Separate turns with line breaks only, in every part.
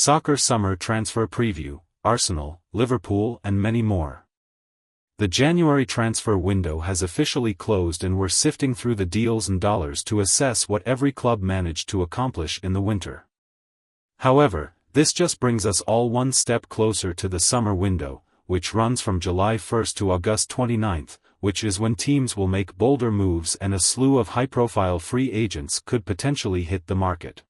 Soccer Summer Transfer Preview, Arsenal, Liverpool and many more. The January transfer window has officially closed and we're sifting through the deals and dollars to assess what every club managed to accomplish in the winter. However, this just brings us all one step closer to the summer window, which runs from July 1st to August 29th, which is when teams will make bolder moves and a slew of high-profile free agents could potentially hit the market.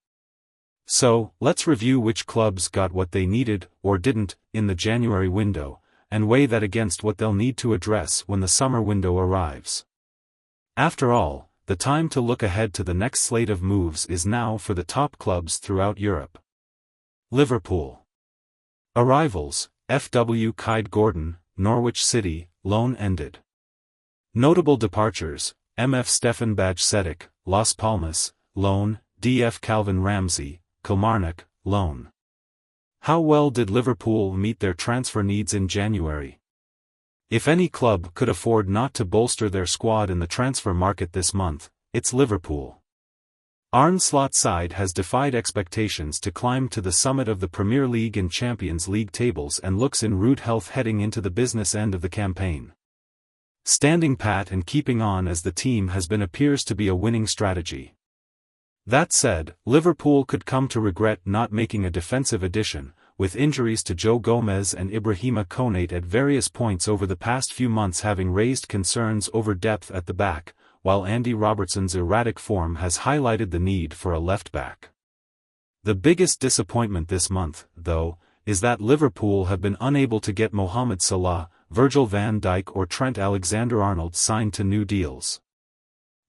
So, let's review which clubs got what they needed, or didn't, in the January window, and weigh that against what they'll need to address when the summer window arrives. After all, the time to look ahead to the next slate of moves is now for the top clubs throughout Europe. Liverpool. Arrivals: F.W. Kyde Gordon, Norwich City, loan ended. Notable departures: M.F. Stefan Bajcetic, Las Palmas, loan, D.F. Calvin Ramsey, Kilmarnock, loan. How well did Liverpool meet their transfer needs in January? If any club could afford not to bolster their squad in the transfer market this month, it's Liverpool. Arne Slot's side has defied expectations to climb to the summit of the Premier League and Champions League tables and looks in rude health heading into the business end of the campaign. Standing pat and keeping on as the team has been appears to be a winning strategy. That said, Liverpool could come to regret not making a defensive addition, with injuries to Joe Gomez and Ibrahima Konate at various points over the past few months having raised concerns over depth at the back, while Andy Robertson's erratic form has highlighted the need for a left-back. The biggest disappointment this month, though, is that Liverpool have been unable to get Mohamed Salah, Virgil van Dijk or Trent Alexander-Arnold signed to new deals.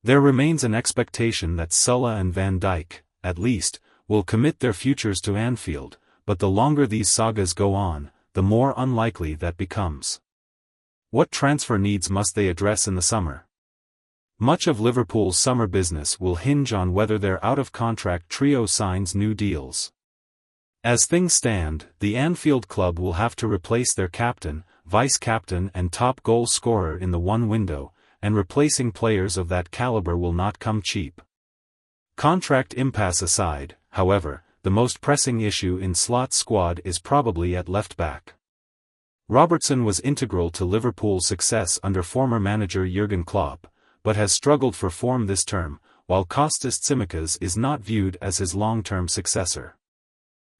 There remains an expectation that Salah and Van Dijk, at least, will commit their futures to Anfield, but the longer these sagas go on, the more unlikely that becomes. What transfer needs must they address in the summer? Much of Liverpool's summer business will hinge on whether their out-of-contract trio signs new deals. As things stand, the Anfield club will have to replace their captain, vice-captain and top goal scorer in the one window, and replacing players of that caliber will not come cheap. Contract impasse aside, however, the most pressing issue in Slot's squad is probably at left-back. Robertson was integral to Liverpool's success under former manager Jurgen Klopp, but has struggled for form this term, while Kostas Tsimikas is not viewed as his long-term successor.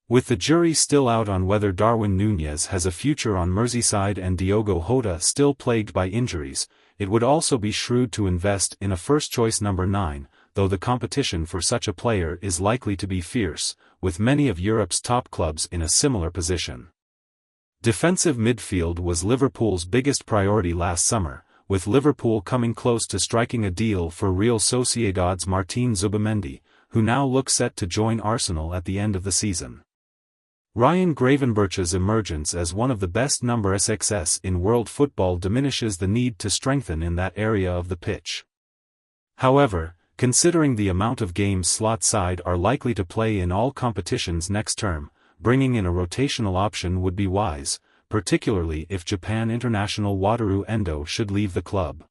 With the jury still out on whether Darwin Núñez has a future on Merseyside and Diogo Jota still plagued by injuries, it would also be shrewd to invest in a first-choice number 9, though the competition for such a player is likely to be fierce, with many of Europe's top clubs in a similar position. Defensive midfield was Liverpool's biggest priority last summer, with Liverpool coming close to striking a deal for Real Sociedad's Martin Zubimendi, who now looks set to join Arsenal at the end of the season. Ryan Gravenberch's emergence as one of the best number 6s in world football diminishes the need to strengthen in that area of the pitch. However, considering the amount of games Slot's side are likely to play in all competitions next term, bringing in a rotational option would be wise, particularly if Japan international Wataru Endo should leave the club.